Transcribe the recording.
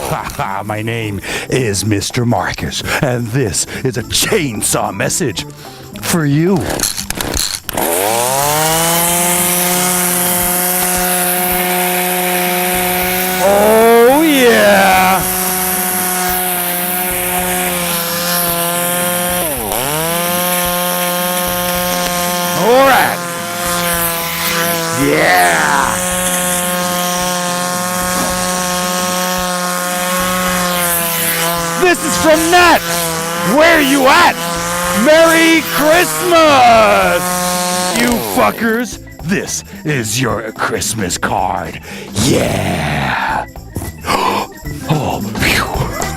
My name is Mr. Marcus, and this is a chainsaw message for you. Oh, yeah. All right. Yeah. This is from Nat. Where you at? Merry Christmas, you fuckers. This is your Christmas card. Yeah. Oh, phew.